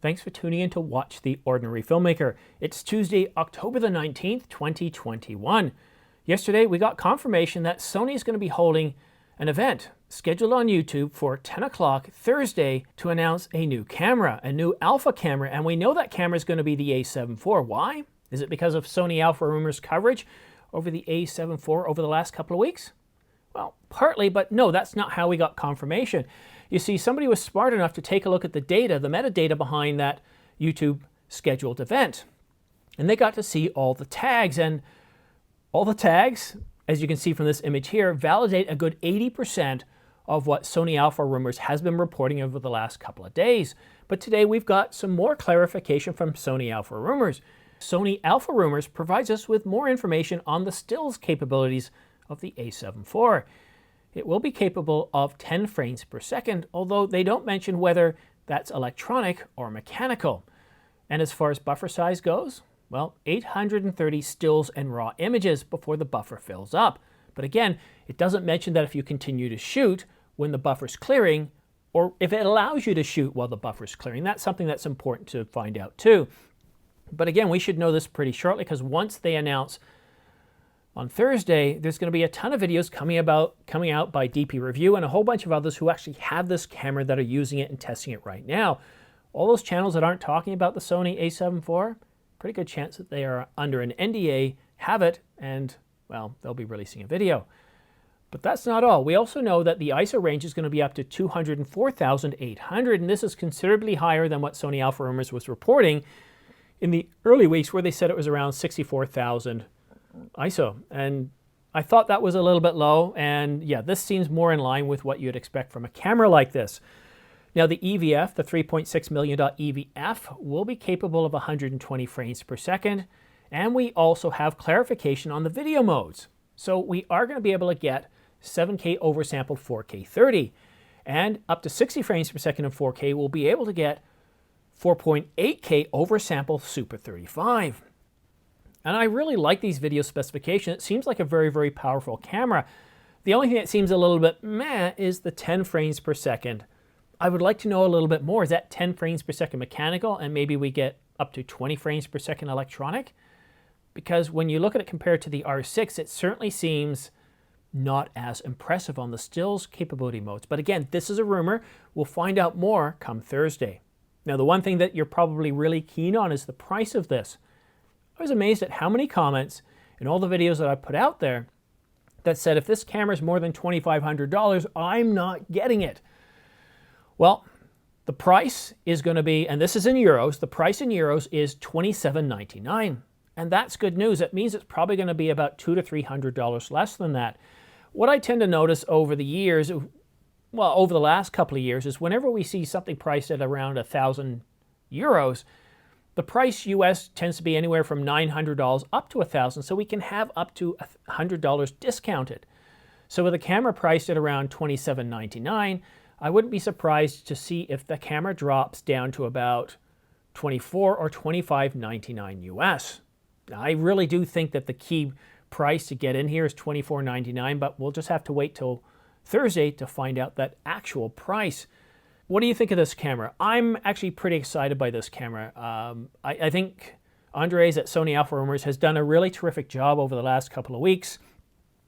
Thanks for tuning in to Watch the Ordinary Filmmaker. It's Tuesday, October the 19th, 2021. Yesterday, we got confirmation that Sony is going to be holding an event scheduled on YouTube for 10 o'clock Thursday to announce a new camera, a new alpha camera, and we know that camera is going to be the a74. Why? Is it because of Sony Alpha Rumors coverage over the a74 over the last couple of weeks? Well, partly, but no, that's not how we got confirmation. You see, somebody was smart enough to take a look at the data, the metadata behind that YouTube scheduled event. And they got to see all the tags. And all the tags, as you can see from this image here, validate a good 80% of what Sony Alpha Rumors has been reporting over the last couple of days. But today we've got some more clarification from Sony Alpha Rumors. Sony Alpha Rumors provides us with more information on the stills capabilities of the a74. It will be capable of 10 frames per second, although they don't mention whether that's electronic or mechanical. And as far as buffer size goes, well, 830 stills and raw images before the buffer fills up. But again, it doesn't mention that if you continue to shoot when the buffer's clearing, or if it allows you to shoot while the buffer's clearing. That's something that's important to find out too. But again, we should know this pretty shortly, because once they announce on Thursday, there's going to be a ton of videos coming out by DP Review and a whole bunch of others who actually have this camera that are using it and testing it right now. All those channels that aren't talking about the Sony a74, pretty good chance that they are under an NDA, have it, and, well, they'll be releasing a video. But that's not all. We also know that the ISO range is going to be up to 204,800, and this is considerably higher than what Sony Alpha Rumors was reporting in the early weeks, where they said it was around 64,000 ISO. And I thought that was a little bit low, and yeah, this seems more in line with what you'd expect from a camera like this. Now the EVF, the 3.6 million EVF, will be capable of 120 frames per second, and we also have clarification on the video modes. So we are going to be able to get 7K oversampled 4K 30, and up to 60 frames per second in 4K, we'll be able to get 4.8K oversample Super 35. And I really like these video specifications. It seems like a very, very powerful camera. The only thing that seems a little bit meh is the 10 frames per second. I would like to know a little bit more. Is that 10 frames per second mechanical, and maybe we get up to 20 frames per second electronic? Because when you look at it compared to the R6, it certainly seems not as impressive on the stills capability modes. But again, this is a rumor. We'll find out more come Thursday. Now, the one thing that you're probably really keen on is the price of this. I was amazed at how many comments in all the videos that I put out there that said, if this camera is more than $2,500, I'm not getting it. Well, the price is going to be, and this is in euros, the price in euros is $27.99. And that's good news. It means it's probably going to be about $200 to $300 less than that. What I tend to notice over the years, well, over the last couple of years, is whenever we see something priced at around 1,000 euros, the price US tends to be anywhere from $900 up to $1,000, so we can have up to $100 discounted. So with a camera priced at around $27.99, I wouldn't be surprised to see if the camera drops down to about $24 or $25.99 US. Now, I really do think that the key price to get in here is $24.99, but we'll just have to wait till Thursday to find out that actual price. What do you think of this camera? I'm actually pretty excited by this camera. I think Andres at Sony Alpha Rumors has done a really terrific job over the last couple of weeks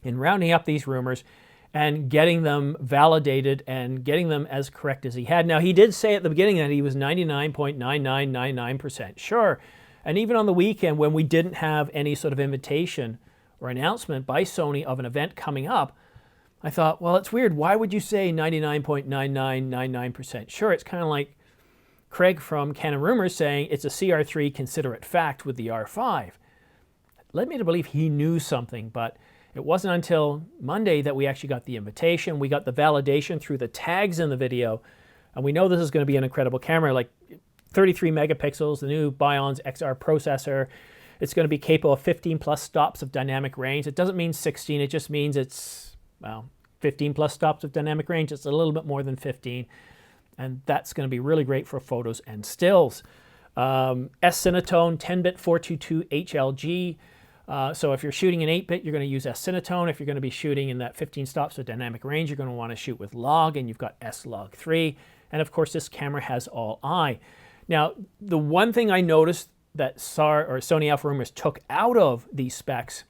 in rounding up these rumors and getting them validated and getting them as correct as he had. Now, he did say at the beginning that he was 99.9999% sure. And even on the weekend, when we didn't have any sort of invitation or announcement by Sony of an event coming up, I thought, well, it's weird. Why would you say 99.9999% sure? It's kind of like Craig from Canon Rumors saying it's a CR3, consider it fact with the R5. It led me to believe he knew something, but it wasn't until Monday that we actually got the invitation. We got the validation through the tags in the video, and we know this is going to be an incredible camera, like 33 megapixels, the new Bion's XR processor. It's going to be capable of 15 plus stops of dynamic range. It doesn't mean 16, it just means it's, well, 15 plus stops of dynamic range. It's a little bit more than 15. And that's going to be really great for photos and stills. S-Cinetone 10-bit 422 HLG. So if you're shooting in 8-bit, you're going to use S-Cinetone. If you're going to be shooting in that 15 stops of dynamic range, you're going to want to shoot with log, and you've got S-Log 3. And of course, this camera has all-eye. Now, the one thing I noticed that Sony Alpha Rumors took out of these specs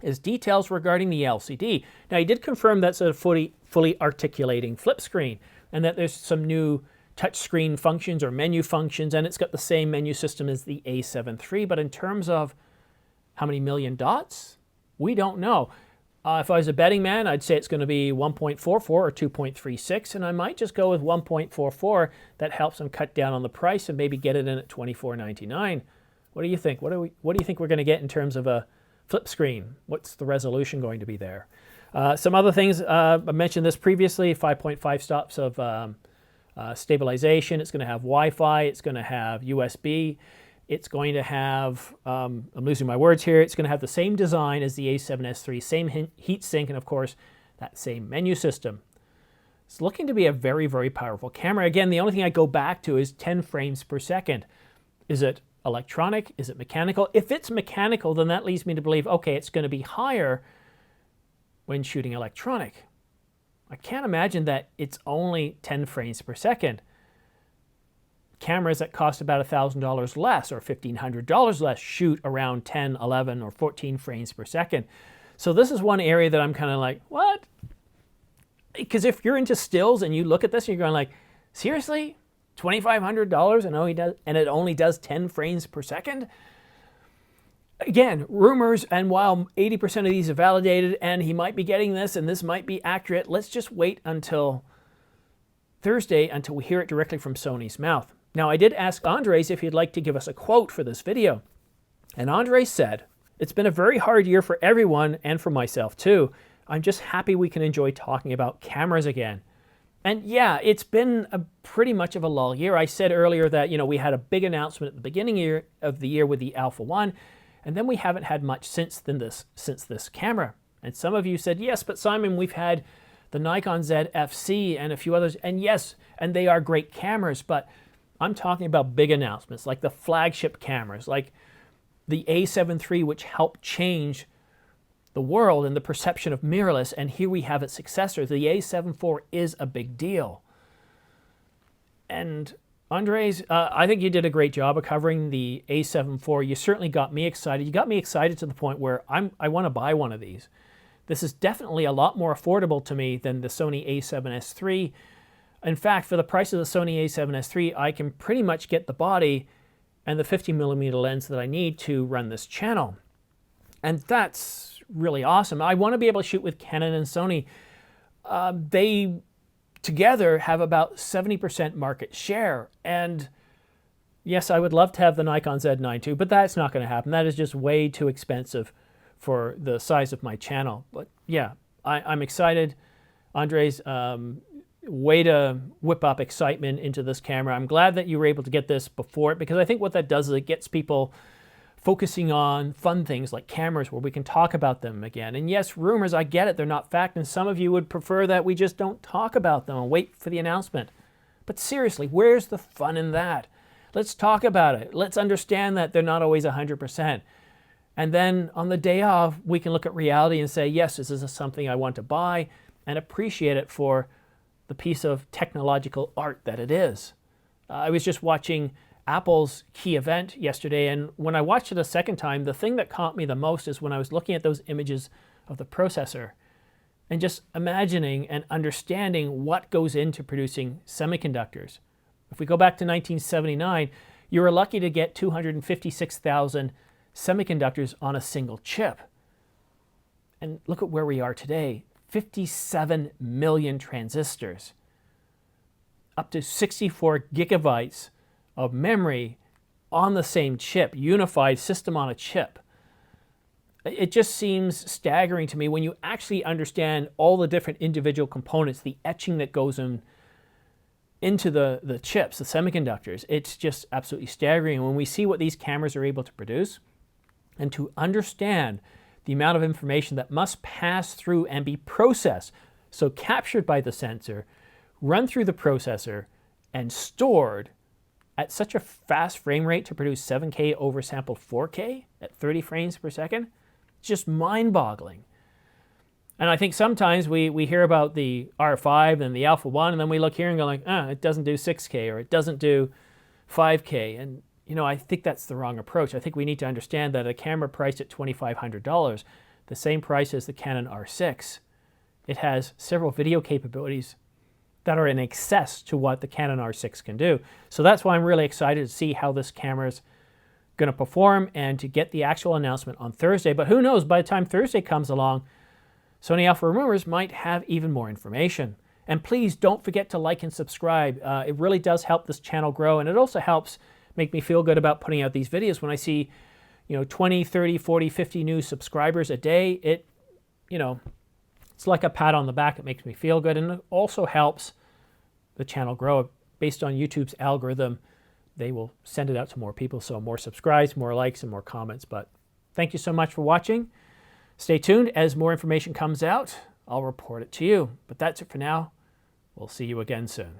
is details regarding the LCD. Now, he did confirm that's a fully articulating flip screen and that there's some new touchscreen functions or menu functions, and it's got the same menu system as the A7 III, but in terms of how many million dots, we don't know. If I was a betting man, I'd say it's going to be 1.44 or 2.36, and I might just go with 1.44. That helps them cut down on the price and maybe get it in at $24.99. What do you think? What do you think we're going to get in terms of a flip screen? What's the resolution going to be there? Some other things, I mentioned this previously, 5.5 stops of stabilization. It's going to have Wi-Fi. It's going to have USB. It's going to have, I'm losing my words here, it's going to have the same design as the A7S III, same heat sink, and of course, that same menu system. It's looking to be a very, very powerful camera. Again, the only thing I go back to is 10 frames per second. Is it electronic? Is it mechanical? If it's mechanical, then that leads me to believe, okay, it's going to be higher when shooting electronic. I can't imagine that it's only 10 frames per second. Cameras that cost about $1,000 less or $1,500 less shoot around 10, 11, or 14 frames per second. So this is one area that I'm kind of like, what? Because if you're into stills and you look at this and you're going like, seriously? $2,500 and it only does 10 frames per second? Again, rumors, and while 80% of these are validated and he might be getting this and this might be accurate, let's just wait until Thursday until we hear it directly from Sony's mouth. Now, I did ask Andres if he'd like to give us a quote for this video. And Andres said, "It's been a very hard year for everyone and for myself too. I'm just happy we can enjoy talking about cameras again." And yeah, it's been a pretty much of a lull year. I said earlier that, we had a big announcement at the beginning of the year with the Alpha 1, and then we haven't had much since this camera. And some of you said, yes, but Simon, we've had the Nikon ZFC and a few others, and yes, and they are great cameras, but I'm talking about big announcements, like the flagship cameras, like the A7 III, which helped change the world and the perception of mirrorless, and here we have its successor. The A74 is a big deal. And Andres, I think you did a great job of covering the A74. You certainly got me excited. You got me excited to the point where I want to buy one of these. This is definitely a lot more affordable to me than the Sony A7S III. In fact, for the price of the Sony A7S III, I can pretty much get the body and the 50mm lens that I need to run this channel. And that's really awesome. I want to be able to shoot with Canon and Sony. They together have about 70% market share. And yes, I would love to have the Nikon Z9 too, but that's not going to happen. That is just way too expensive for the size of my channel. But yeah, I'm excited. Andres, way to whip up excitement into this camera. I'm glad that you were able to get this before it, because I think what that does is it gets people focusing on fun things like cameras where we can talk about them again. And yes, rumors, I get it, they're not fact, and some of you would prefer that we just don't talk about them and wait for the announcement. But seriously, where's the fun in that? Let's talk about it. Let's understand that they're not always 100%. And then on the day off, we can look at reality and say, yes, this is something I want to buy, and appreciate it for the piece of technological art that it is. I was just watching Apple's key event yesterday, and when I watched it a second time, the thing that caught me the most is when I was looking at those images of the processor and just imagining and understanding what goes into producing semiconductors. If we go back to 1979, you were lucky to get 256,000 semiconductors on a single chip. And look at where we are today. 57 million transistors, up to 64 gigabytes of memory on the same chip, unified system on a chip. It just seems staggering to me when you actually understand all the different individual components, the etching that goes into the chips, the semiconductors. It's just absolutely staggering. And when we see what these cameras are able to produce, and to understand the amount of information that must pass through and be processed, so captured by the sensor, run through the processor, and stored at such a fast frame rate to produce 7K oversampled 4K at 30 frames per second, it's just mind-boggling. And I think sometimes we hear about the R5 and the Alpha 1, and then we look here and go like, it doesn't do 6K, or it doesn't do 5K. And, you know, I think that's the wrong approach. I think we need to understand that a camera priced at $2,500, the same price as the Canon R6, it has several video capabilities that are in excess to what the Canon R6 can do. So that's why I'm really excited to see how this camera is going to perform and to get the actual announcement on Thursday. But who knows, by the time Thursday comes along, Sony Alpha Rumors might have even more information. And please don't forget to like and subscribe. It really does help this channel grow, and it also helps make me feel good about putting out these videos. When I see, you know, 20, 30, 40, 50 new subscribers a day, it, you know, it's like a pat on the back. It makes me feel good, and it also helps the channel grow. Based on YouTube's algorithm, they will send it out to more people, so more subscribes, more likes, and more comments. But thank you so much for watching. Stay tuned. As more information comes out, I'll report it to you. But that's it for now. We'll see you again soon.